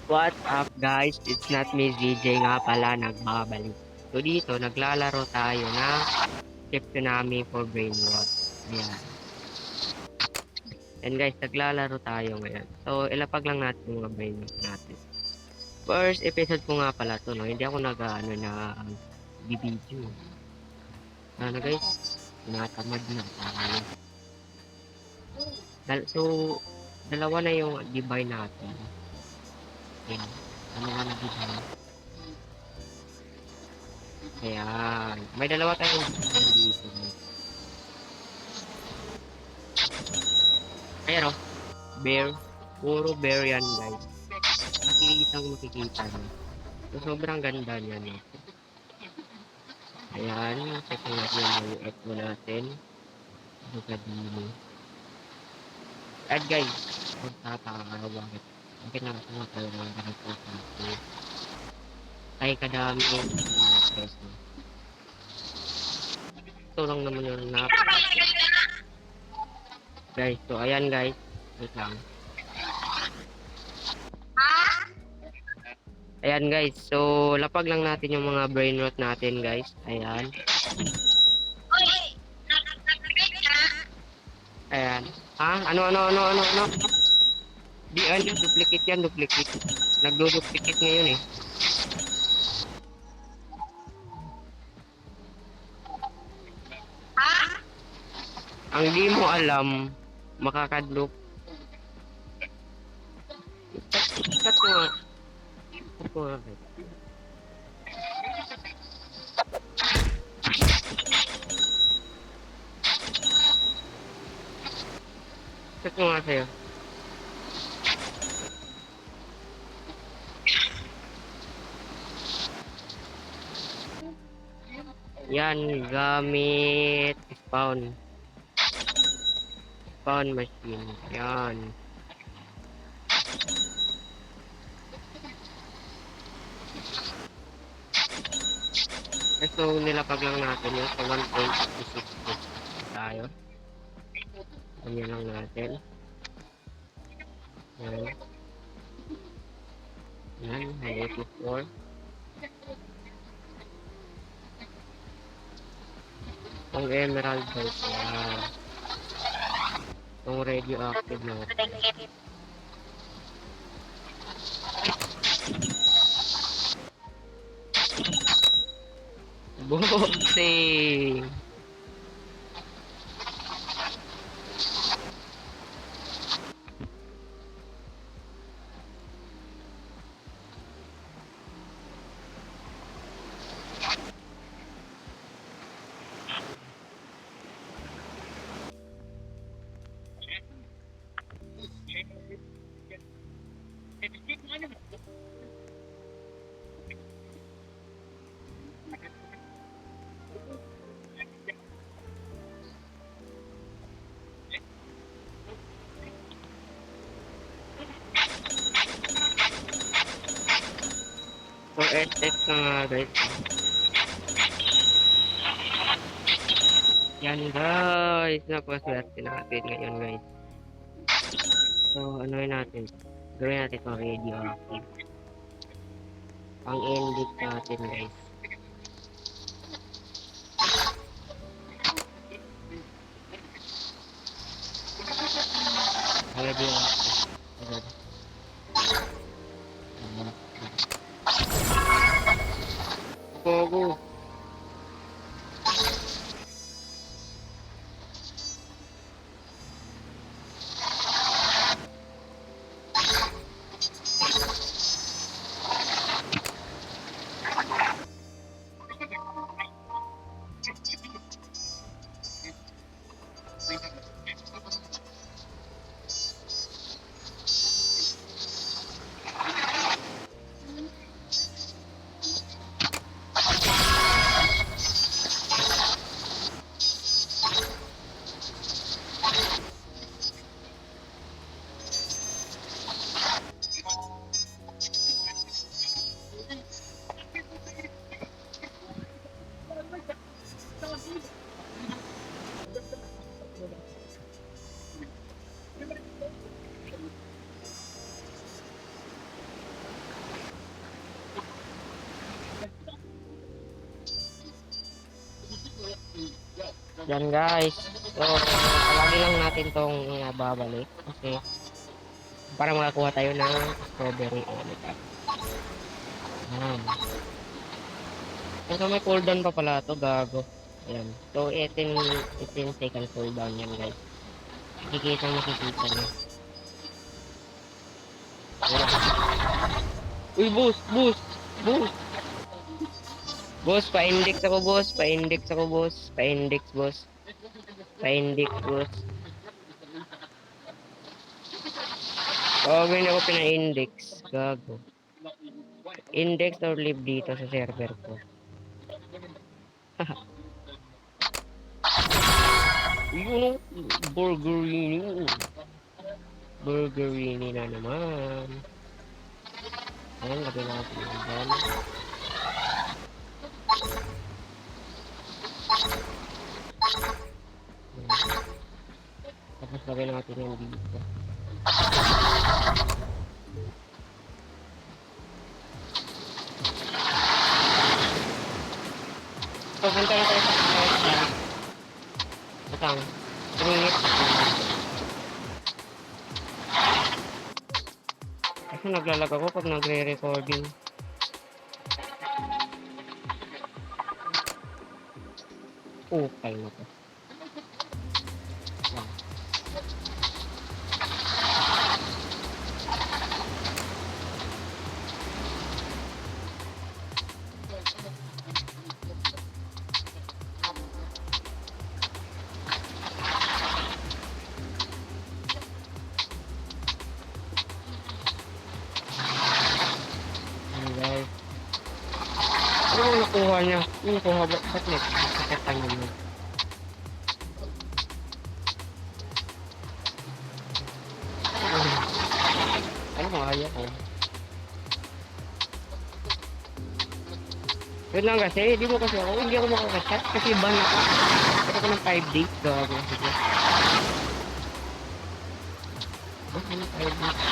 What's up guys? It's not me, VJ nga pala, nagbabalik. So dito, naglalaro tayo ng Chip Tsunami for Brainwash. Ayan. And guys, naglalaro tayo ngayon. So, ilapag lang natin yung mga brainwash natin. First episode ko nga pala to, no? Hindi ako video. Ano guys? Natamad na tayo. So, dalawa na yung divine natin. Ayan. Ano nga na divine? Ayan. May dalawa tayong divine dito. Pero, bear. Puro bear yan, guys. Makikita nyo. So, sobrang ganda niya, no? Ayan. Check natin yung echo natin. Bugadili. At guys, magtataka bakit. Bakit nakasama tayo ng ganito dito. Ay, kadami yung peso. Ito lang naman yung guys, so ayan guys. Wait lang. Ayan guys, so lapag lang natin yung mga brain rot natin guys. Ayan. Ayan. Ha? Ano? Di ano, duplicate yan, duplicate. Nagdo-duplicate ngayon eh. Ang di mo alam, makakadloop. Cut ko nga. Cut ko nga. Cut ko nga sa'yo. Yan, gamit spawn machine. Yan. So, nilapag lang natin yun sa 1.56 tayo. Ganyan lang natin. Yan. Yan, 184. Ang emerald guys, yan. Ang radioactive natin. Boxing! So, SF na nga guys. Yan guys, napaswerte natin ngayon guys. So, ano yun natin? Gawin natin ito radioactive. Pang-ending natin guys. Radioactive. Go. Yan guys. So, palagi lang natin tong babalik. Kasi, para makakuha tayo ng strawberry ulit. Yan. So, may cooldown pa pala to gago. Ayan. So, 18 second cooldown yan guys. Makikita nyo. Ayan. Uy, boost, boost, boost. Boss, pa-index ako, boss. Pa-index ako, boss. Pa-index, boss. Pa-index, boss. Hindi ako pina-index. Gago. Index or leave dito sa server ko. Yun, burgerini. Burgerini na naman. Ayan, lagay natin yan dyan. Tapos lagay natin yan dito. So, punta na tayo sa kaya. Matang. 3 minutes. Kasi naglalag ako pag nagre-recording. Ukal na to. Guys. Ano ang nakuha niya? Ano nakuha ba? Ba't nagkakatan niya? Ano kung ayaw ko? Yun lang kasi, hindi mo kasi ako, hindi ako makakasat kasi ban ako. Ito ko ng 5 days. Gago. Sige. Basta ng 5 days.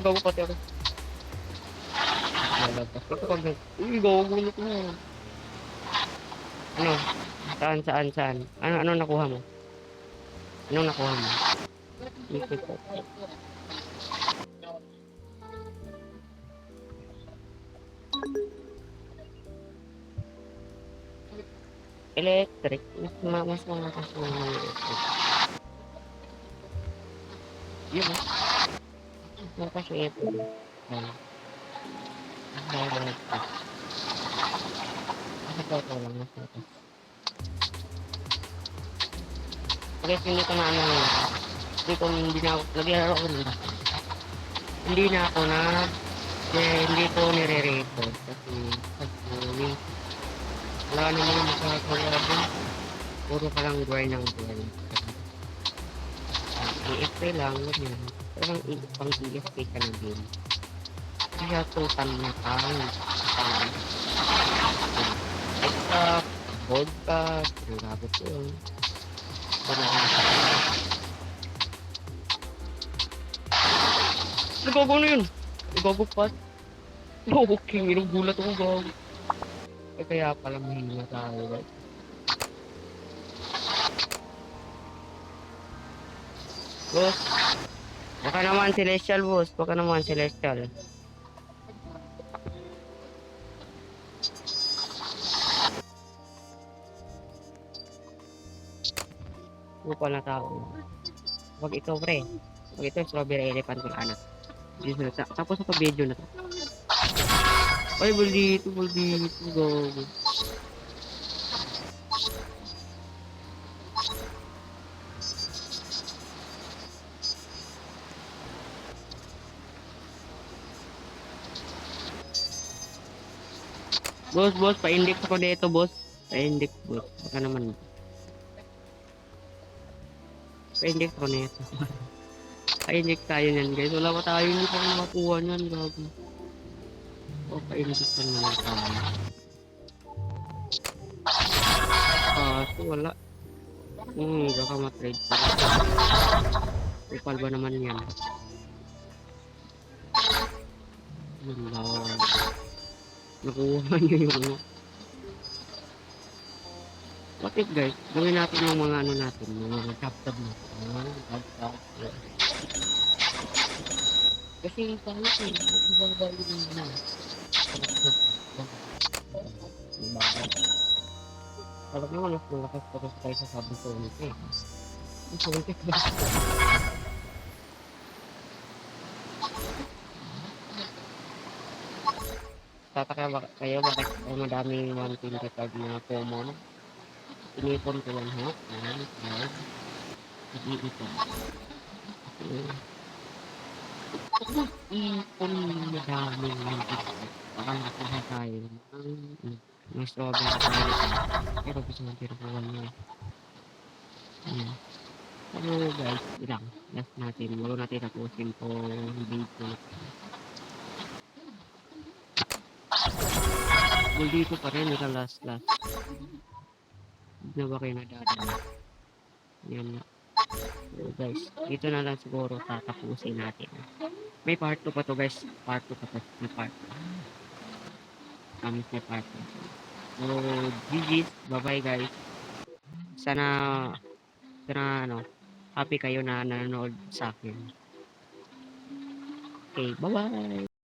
Gago pati ako. Lalabas. Ito pag uy, gago na ko. Ano? Saan? Ano nakuha mo? Anong nakuha mo? Isip ko. Electric. Mas malakas mo ng electric. Yun o. Malakas yung electric. Nakatawa lang. Okay, hindi ko na ano. Hindi na ako. Naglaro ko nila. Hindi na ako na. Hindi ko nire-record. Kasi pag-uwi. Wala naman makakawabon. Puro ka lang grind ng grind. EFP lang, ganyan. Pero pang EFP ka na din. Kaya total na pang extra, gold ka, pinagabot ko yun. Nagago na yun! Nagago pa. Okay, gulat ako gago. Kaya pala mahina tayo, guys. Boss, baka naman Celestial, boss. Baka naman Celestial. Lupa na tao. Pag ito, pre. Pag ito, strawberry elephant ko anak. Tapos sa video na to. Ay, baldito, go. Boss, pa-index ako dito, boss. Pa-index, boss. Baka naman. Pa-index ako nito. Pa-index tayo niyan, guys. Wala pa tayo, hindi pa ako nakakuha niyan, gabi. O, pa-index ka naman tayo. So wala. Baka ma-trade pa. Upal ba naman yan? Wala. Nakuha niyo yung ano. What if guys, gawin natin yung mga ano natin, yung mga tab-tab natin. Tab-tab. Kasi kahit eh, ibang value din na. Alam mo, mas malakas pa kasi tayo sa sabong ko ulit eh. Ang sulit ba? Tataka ba kayo bakit ay madaming 125 na common? Inipon ko lang ha. Ayan, ayan. Nag-iipon. Ipon na daming 125. Baka nakuha tayo ng strawberry tayo. Pero gusto mo tinukuhan niya. Ayan. Pero guys, ilang. Last natin. Wala natin tapusin po dito. Well, dito pa rin. Ika last. Hindi na ba kayo nadadala? Yan na. So guys, dito na lang siguro tatapusin natin. May part 2 pa to guys. Part 2 pa to. May part 2. Promise may part 2. So, GG's. Bye-bye guys. Sana ano, happy kayo na nanonood sa akin. Okay, bye-bye!